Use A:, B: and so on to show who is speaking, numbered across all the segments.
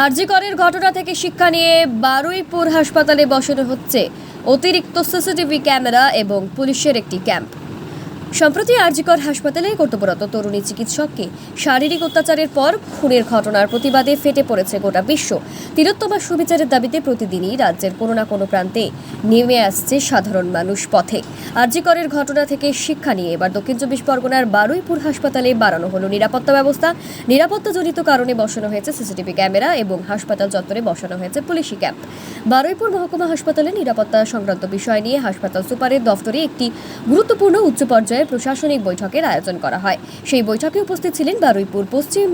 A: আরজি করের ঘটনা থেকে শিক্ষা নিয়ে বারুইপুর হাসপাতালে বসানো হচ্ছে অতিরিক্ত সিসিটিভি ক্যামেরা এবং পুলিশের একটি ক্যাম্প। সম্প্রতি আরজিকর হাসপাতালে কর্তব্যরত তরুণী চিকিৎসককে শারীরিক অত্যাচারের পর খুনের ঘটনার প্রতিবাদে ফেটে পড়েছে গোটা বিশ্ব। তিলোত্তমা সুবিচারের দাবিতে প্রতিদিনই রাজ্যের কোনো না কোনো প্রান্তে নেমে আসছে সাধারণ মানুষ পথে। আরজিকরের ঘটনা থেকে শিক্ষা নিয়ে এবার দক্ষিণ চব্বিশ পরগনার বারুইপুর হাসপাতালে বাড়ানো হলো নিরাপত্তা ব্যবস্থা। নিরাপত্তাজনিত কারণে বসানো হয়েছে সিসিটিভি ক্যামেরা এবং হাসপাতাল চত্বরে বসানো হয়েছে পুলিশি ক্যাম্প। বারুইপুর মহকুমা হাসপাতালে নিরাপত্তা সংক্রান্ত বিষয় নিয়ে হাসপাতাল সুপারের দফতরে একটি গুরুত্বপূর্ণ উচ্চ পর্যায়ে প্রশাসনিক বৈঠকের আয়োজন করা হয়। সেই বৈঠকে উপস্থিত ছিলেন বারুইপুর পশ্চিম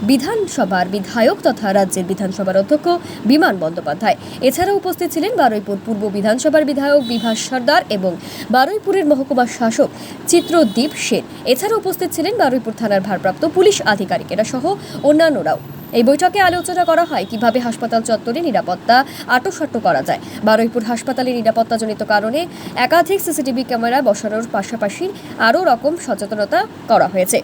A: বিধানসভার বিধায়ক তথা রাজ্যের বিধানসভার অধ্যক্ষ বিমান বন্দ্যোপাধ্যায়। এছাড়াও উপস্থিত ছিলেন বারুইপুর পূর্ব বিধানসভার বিধায়ক বিভাস সর্দার এবং বারুইপুরের মহকুমা শাসক চিত্রদীপ সেন। এছাড়াও উপস্থিত ছিলেন বারুইপুর থানার ভারপ্রাপ্ত পুলিশ আধিকারিকেরা সহ অন্যান্যরাও। এই বৈঠকে আলোচনা করা হয় কিভাবে হাসপাতাল চত্বরে নিরাপত্তা আঁটোসাঁটো করা যায়। বারুইপুর হাসপাতালে নিরাপত্তাজনিত কারণে একাধিক সিসিটিভি ক্যামেরা বসানোর পাশাপাশি আরও রকম সচেতনতা করা হয়েছে।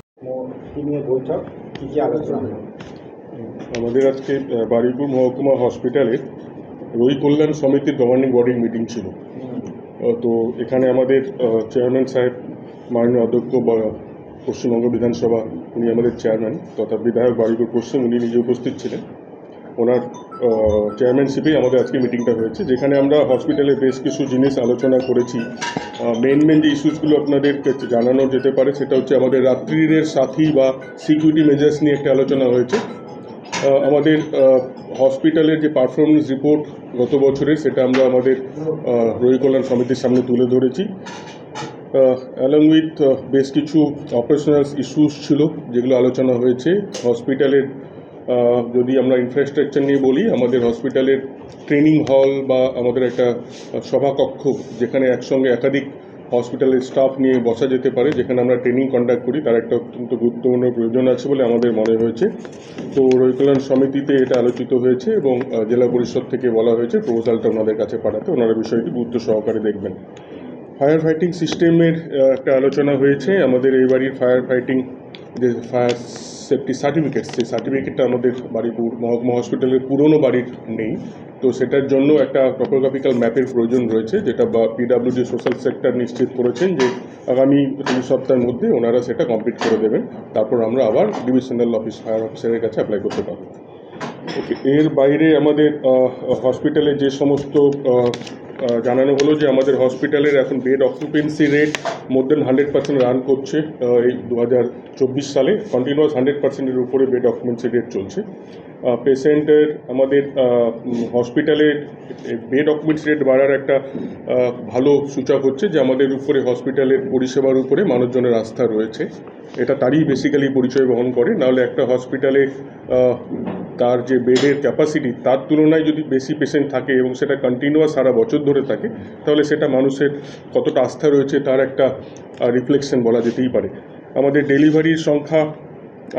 B: আমাদের আজকে বারুইপুর মহকুমা হসপিটালে রোগী কল্যাণ সমিতির গভর্নিং বডির মিটিং ছিল। তো এখানে আমাদের চেয়ারম্যান সাহেব, মাননীয় অধ্যক্ষ পশ্চিমবঙ্গ বিধানসভা, উনি আমাদের চেয়ারম্যান তথা বিধায়ক বারুইপুর পশ্চিম, উনি নিজে উপস্থিত ছিলেন। ওনার চেয়ারম্যানশিপেই আমাদের আজকে মিটিংটা হয়েছে, যেখানে আমরা হসপিটালে বেশ কিছু জিনিস আলোচনা করেছি। মেন যে ইস্যুসগুলো আপনাদের জানানো যেতে পারে সেটা হচ্ছে আমাদের রাত্রির সাথী বা সিকিউরিটি মেজার্স নিয়ে একটা আলোচনা হয়েছে। আমাদের হসপিটালের যে পারফরমেন্স রিপোর্ট গত বছরের, সেটা আমরা আমাদের রোগী কল্যাণ সমিতির সামনে তুলে ধরেছি। অ্যালং উইথ বেশ কিছু অপারেশনাল ইস্যুস ছিল যেগুলো আলোচনা হয়েছে। হসপিটালের যদি আমরা ইনফ্রাস্ট্রাকচার নিয়ে বলি, আমাদের হসপিটালের ট্রেনিং হল বা আমাদের একটা সভাকক্ষ, যেখানে একসঙ্গে একাধিক হসপিটালের স্টাফ নিয়ে বসা যেতে পারে, যেখানে আমরা ট্রেনিং কন্ডাক্ট করি, তার একটা অত্যন্ত গুরুত্বপূর্ণ প্রয়োজন আছে বলে আমাদের মনে হয়েছে। তো রোগী কল্যাণ সমিতিতে এটা আলোচিত হয়েছে এবং জেলা পরিষদ থেকে বলা হয়েছে প্রপোজালটা ওনাদের কাছে পাঠাতে, ওনারা বিষয়টি গুরুত্ব সহকারে দেখবেন। ফায়ার ফাইটিং সিস্টেমের একটা আলোচনা হয়েছে। আমাদের এই বাড়ির ফায়ার ফাইটিং যে ফায়ার সেফটি সার্টিফিকেট, সেই সার্টিফিকেটটা আমাদের বারুইপুর মহকুমা হসপিটালের পুরনো বাড়ির নেই। তো সেটার জন্য একটা টপোগ্রাফিক্যাল ম্যাপের প্রয়োজন রয়েছে, যেটা পিডব্লিউডি সোশ্যাল সেক্টর নিশ্চিত করেছেন যে আগামী 3 সপ্তাহের মধ্যে ওনারা সেটা কমপ্লিট করে দেবেন। তারপর আমরা আবার ডিভিশনাল ফায়ার অফিসারের কাছে অ্যাপ্লাই করতে পারবো। ওকে, এর বাইরে আমাদের হসপিটালে যে সমস্ত জানানো হলো যে আমাদের হসপিটালের এখন বেড অকুপেন্সি রেট মোর দেন 100% রান করছে। এই 2024 সালে কন্টিনিউয়াস 100%-এর উপরে বেড অকুপেন্সি রেট চলছে। পেশেন্টের আমাদের হসপিটালের বেড অকুপেন্সি রেট বাড়ার একটা ভালো সূচক হচ্ছে যে আমাদের উপরে হসপিটালের পরিষেবার উপরে মানুষজনের আস্থা রয়েছে। এটা তারই বেসিক্যালি পরিচয় বহন করে। নাহলে একটা হসপিটালে তার যে বেডের ক্যাপাসিটি, তার তুলনায় যদি বেশি পেশেন্ট থাকে এবং সেটা কন্টিনিউয়াস সারা বছর ধরে থাকে, তাহলে সেটা মানুষের কতটা আস্থা রয়েছে তার একটা রিফ্লেকশন বলা যেতেই পারে। আমাদের ডেলিভারির সংখ্যা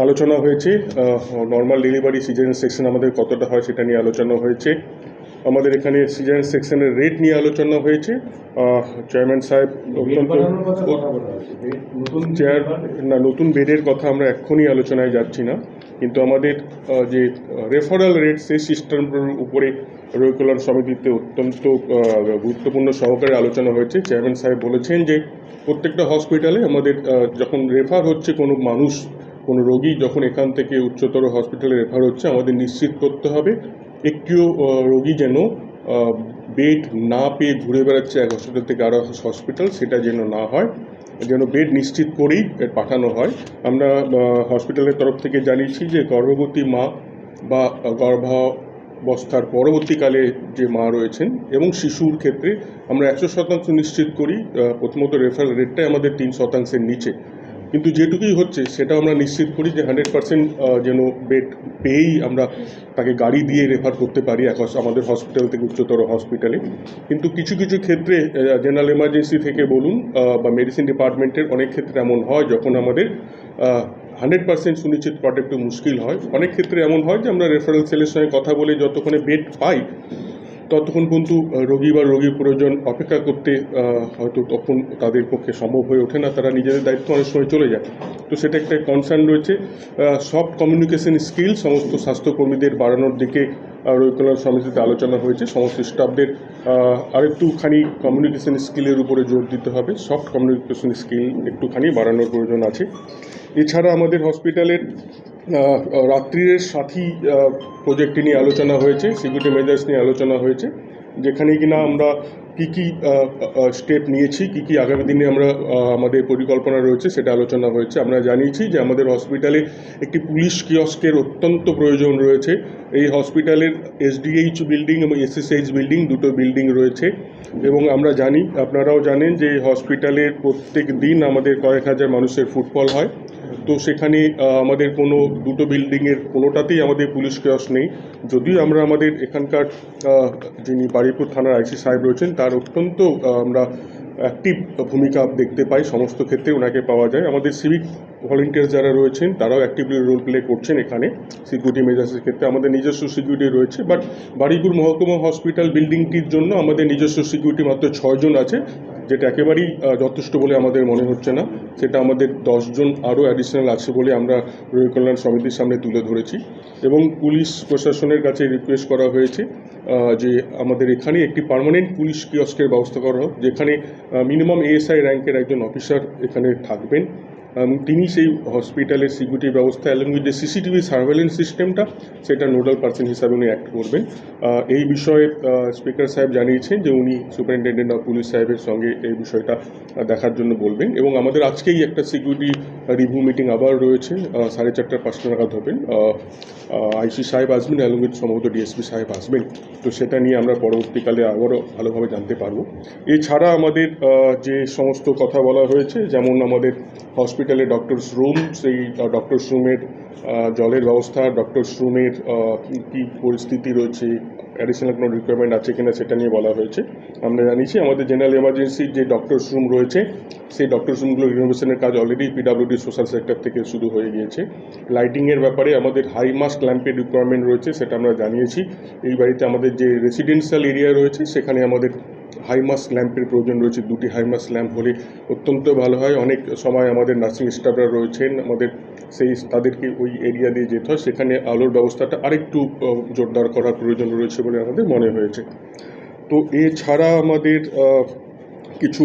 B: আলোচনা হয়েছে। নর্মাল ডেলিভারি সিজারিয়ান সেকশন আমাদের কতটা হয় সেটা নিয়ে আলোচনা হয়েছে। আমাদের এখানে সিজারিয়ান সেকশনের রেট নিয়ে আলোচনা হয়েছে। চেয়ারম্যান সাহেব নতুন বেডের কথা আমরা এক্ষুনি আলোচনায় যাচ্ছি না, কিন্তু আমাদের যে রেফারেল রেট, সেই সিস্টেমের উপরে রোগী কল্যাণ সমিতিতে অত্যন্ত গুরুত্বপূর্ণ সহকারে আলোচনা হয়েছে। চেয়ারম্যান সাহেব বলেছেন যে প্রত্যেকটা হসপিটালে আমাদের যখন রেফার হচ্ছে কোনো মানুষ, কোনো রোগী যখন এখান থেকে উচ্চতর হসপিটালে রেফার হচ্ছে, আমাদের নিশ্চিত করতে হবে একটিও রোগী যেন বেড না পেয়ে ঘুরে বেড়াচ্ছে এক হসপিটাল থেকে আরও হসপিটাল, সেটা যেন না হয়, যেন বেড নিশ্চিত করেই পাঠানো হয়। আমরা হসপিটালের তরফ থেকে জানিয়েছি যে গর্ভবতী মা বা গর্ভাবস্থার পরবর্তীকালে যে মা রয়েছেন এবং শিশুর ক্ষেত্রে আমরা 100% নিশ্চিত করি। প্রথমত রেফারেল রেটটাই আমাদের 3%-এর নিচে, কিন্তু যেটুকুই হচ্ছে সেটা আমরা নিশ্চিত করি যে 100% যেন বেড পেয়েই আমরা তাকে গাড়ি দিয়ে রেফার করতে পারি আমাদের হসপিটাল থেকে উচ্চতর হসপিটালে। কিন্তু কিছু কিছু ক্ষেত্রে জেনারেল এমার্জেন্সি থেকে বলুন বা মেডিসিন ডিপার্টমেন্টের অনেক ক্ষেত্রে এমন হয় যখন আমাদের 100% সুনিশ্চিত করাটা একটু মুশকিল হয়। অনেক ক্ষেত্রে এমন হয় যে আমরা রেফারেল সেলের সঙ্গে কথা বলে যতক্ষণে বেড পাই ততক্ষণ পর্যন্ত রোগী বা রোগীর প্রয়োজন অপেক্ষা করতে হয়তো তখন তাদের পক্ষে সম্ভব হয়ে ওঠে না, তারা নিজেদের দায়িত্ব অনেক সময় চলে যায়। তো সেটা একটা কনসার্ন রয়েছে। সফট কমিউনিকেশন স্কিল সমস্ত স্বাস্থ্যকর্মীদের বাড়ানোর দিকে রোগী কল্যাণ সমিতিতে আলোচনা হয়েছে। সমস্ত স্টাফদের আরেকটুখানি কমিউনিকেশন স্কিলের উপরে জোর দিতে হবে, সফট কমিউনিকেশন স্কিল একটুখানি বাড়ানোর প্রয়োজন আছে। এছাড়া আমাদের হসপিটালের রাত্রির সাথী প্রজেক্টটি নিয়ে আলোচনা হয়েছে, সিকিউরিটি মেজার্স নিয়ে আলোচনা হয়েছে, যেখানে কিনা আমরা কী কী স্টেপ নিয়েছি, কী কী আগামী দিনে আমরা আমাদের পরিকল্পনা রয়েছে সেটা আলোচনা হয়েছে। আমরা জানিয়েছি যে আমাদের হসপিটালে একটি পুলিশ কিয়স্কের অত্যন্ত প্রয়োজন রয়েছে। এই হসপিটালের এসডিএইচ বিল্ডিং এবং এসএসএইচ বিল্ডিং দুটো বিল্ডিং রয়েছে, এবং আমরা জানি, আপনারাও জানেন যে এই হসপিটালের প্রত্যেক দিন আমাদের কয়েক হাজার মানুষের ফুটফল হয়। তো সেখানে আমাদের কোনো দুটো বিল্ডিংয়ের কোনোটাতেই আমাদের পুলিশ কিয়স্ক নেই, যদিও আমরা আমাদের এখানকার যিনি বারুইপুর থানার আইসি সাহেব রয়েছেন তার অত্যন্ত আমরা অ্যাক্টিভ ভূমিকা দেখতে পাই, সমস্ত ক্ষেত্রে ওনাকে পাওয়া যায়। আমাদের সিভিক ভলেন্টিয়ার্স যারা রয়েছেন তারাও অ্যাক্টিভলি রোল প্লে করছেন এখানে সিকিউরিটি মেজার্সের ক্ষেত্রে। আমাদের নিজস্ব সিকিউরিটি রয়েছে, বাট বারুইপুর মহকুমা হসপিটাল বিল্ডিংটির জন্য আমাদের নিজস্ব সিকিউরিটি মাত্র 6 জন আছে, যেটা একেবারেই যথেষ্ট বলে আমাদের মনে হচ্ছে না। সেটা আমাদের 10 জন আরও অ্যাডিশনাল আছে বলে আমরা রোগী কল্যাণ সমিতির সামনে তুলে ধরেছি, এবং পুলিশ প্রশাসনের কাছে রিকোয়েস্ট করা হয়েছে যে আমাদের এখানে একটি পার্মানেন্ট পুলিশ কিয়স্কের ব্যবস্থা করা হোক, যেখানে মিনিমাম এএসআই র্যাঙ্কের একজন অফিসার এখানে থাকবেন। তিনি সেই হসপিটালের সিকিউরিটি ব্যবস্থা এবং যে সিসিটিভি সার্ভেলেন্স সিস্টেমটা সেটা নোডাল পার্সন হিসাবে উনি অ্যাক্ট করবেন। এই বিষয়ে স্পিকার সাহেব জানিয়েছেন যে উনি সুপারিনটেন্ডেন্ট অফ পুলিশ সাহেবের সঙ্গে এই বিষয়টা দেখার জন্য বলবেন, এবং আমাদের আজকেই একটা সিকিউরিটি রিভিউ মিটিং আবার রয়েছে, 4:30-5টা নাগাদ হবেন। আইসি সাহেব আসবেন এবং সম্ভবত ডিএসপি সাহেব আসবেন, তো সেটা নিয়ে আমরা পরবর্তীকালে আবারও ভালোভাবে জানতে পারবো। এছাড়া আমাদের যে সমস্ত কথা বলা হয়েছে, যেমন আমাদের হসপিটালে ডক্টরস রুম, সেই ডক্টরস রুমের জলের ব্যবস্থা, ডক্টরস রুমের কী পরিস্থিতি রয়েছে, অ্যাডিশনাল কোনো রিকোয়ারমেন্ট আছে কিনা সেটা নিয়ে বলা হয়েছে। আমরা জানিয়েছি আমাদের জেনারেল এমার্জেন্সির যে ডক্টরস রুম রয়েছে সেই ডক্টরস রুমগুলো রিনোভেশনের কাজ অলরেডি পিডাব্লিউডি সোশ্যাল সেক্টর থেকে শুরু হয়ে গিয়েছে। লাইটিংয়ের ব্যাপারে আমাদের হাই মাস্ক ল্যাম্পের রিকোয়ারমেন্ট রয়েছে, সেটা আমরা জানিয়েছি। এই বাড়িতে আমাদের যে রেসিডেন্সিয়াল এরিয়া রয়েছে সেখানে আমাদের হাই মাস্ক ল্যাম্পের প্রয়োজন রয়েছে, 2টি হাই মাস্ক ল্যাম্প হলে অত্যন্ত ভালো হয়। অনেক সময় আমাদের নার্সিং স্টাফরা রয়েছেন, আমাদের তাদেরকে ওই এরিয়া দিয়ে যেতে হয়, সেখানে আলোর ব্যবস্থাটা আরেকটু জোরদার করার প্রয়োজন রয়েছে বলে আমাদের মনে হয়েছে। তো এছাড়া আমাদের কিছু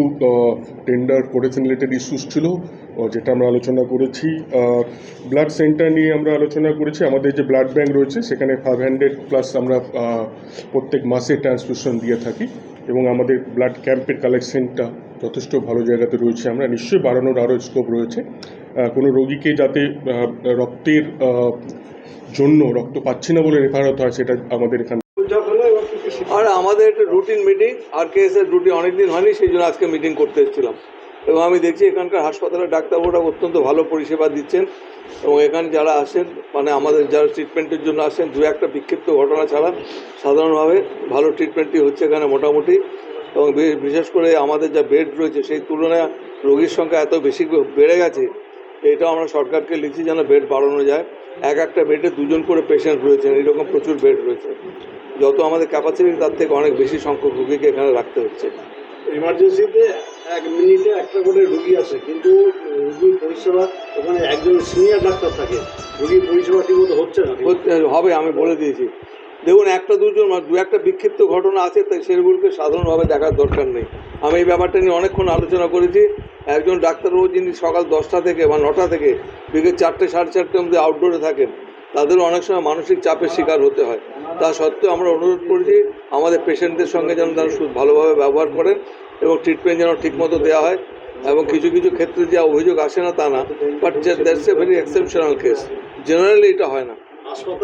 B: টেন্ডার কোটেশন রিলেটেড ইস্যুস ছিল, যেটা আমরা আলোচনা করেছি। ব্লাড সেন্টার নিয়ে আমরা আলোচনা করেছি। আমাদের যে ব্লাড ব্যাঙ্ক রয়েছে সেখানে 500+ আমরা প্রত্যেক মাসে ট্রান্সফিউশন দিয়ে থাকি, এবং আমাদের ব্লাড ক্যাম্পের কালেকশনটা যথেষ্ট ভালো জায়গাতে রয়েছে। আমরা নিশ্চয়ই বাড়ানোর আরও স্কোপ রয়েছে। কোনো রোগীকে যাতে রক্তের জন্য রক্ত পাচ্ছি না বলে রেফার হতে হয়, সেটা আমাদের এখানে।
C: আর আমাদের একটা রুটিন মিটিং, আর কেএসের রুটিন অনেকদিন হয়নি, সেই জন্য আজকে মিটিং করতে এসেছিলাম। এবং আমি দেখছি এখানকার হাসপাতালের ডাক্তারবাবুরা অত্যন্ত ভালো পরিষেবা দিচ্ছেন, এবং এখানে যারা আসেন, মানে আমাদের যারা ট্রিটমেন্টের জন্য আসেন, 2-1টা বিক্ষিপ্ত ঘটনা ছাড়া সাধারণভাবে ভালো ট্রিটমেন্টই হচ্ছে এখানে মোটামুটি। এবং বিশেষ করে আমাদের যা বেড রয়েছে সেই তুলনায় রোগীর সংখ্যা এত বেশি বেড়ে গেছে, এটাও আমরা সরকারকে লিখছি যেন বেড বাড়ানো যায়। একটা বেডে 2 জন করে পেশেন্ট রয়েছেন, এরকম প্রচুর বেড রয়েছে। যত আমাদের ক্যাপাসিটি তার থেকে অনেক বেশি সংখ্যক রোগীকে এখানে রাখতে হচ্ছে।
D: এমার্জেন্সিতে 1 মিনিটে একটা করে রোগী আসে, কিন্তু রোগীর পরিষেবা ওখানে একজন সিনিয়র ডাক্তার থাকে, রোগীর পরিষেবা ঠিকমতো হচ্ছে না।
C: হবে, আমি বলে দিয়েছি। দেখুন, 2-1টা বিক্ষিপ্ত ঘটনা আছে, তাই সেগুলোকে সাধারণভাবে দেখার দরকার নেই। আমি এই ব্যাপারটা নিয়ে অনেকক্ষণ আলোচনা করেছি। একজন ডাক্তারবাবু যিনি সকাল 10টা থেকে বা 9টা থেকে বিকেল 4টে-4:30টার মধ্যে আউটডোরে থাকেন, তাদেরও অনেক সময় মানসিক চাপের শিকার হতে হয়। তা সত্ত্বেও আমরা অনুরোধ করেছি আমাদের পেশেন্টদের সঙ্গে যেন তারা ভালোভাবে ব্যবহার করেন এবং ট্রিটমেন্ট যেন ঠিকমতো দেওয়া হয়। এবং কিছু কিছু ক্ষেত্রে যে অভিযোগ আসে না তা না, but that's a very exceptional case, generally এটা হয় না।
D: হাসপাতাল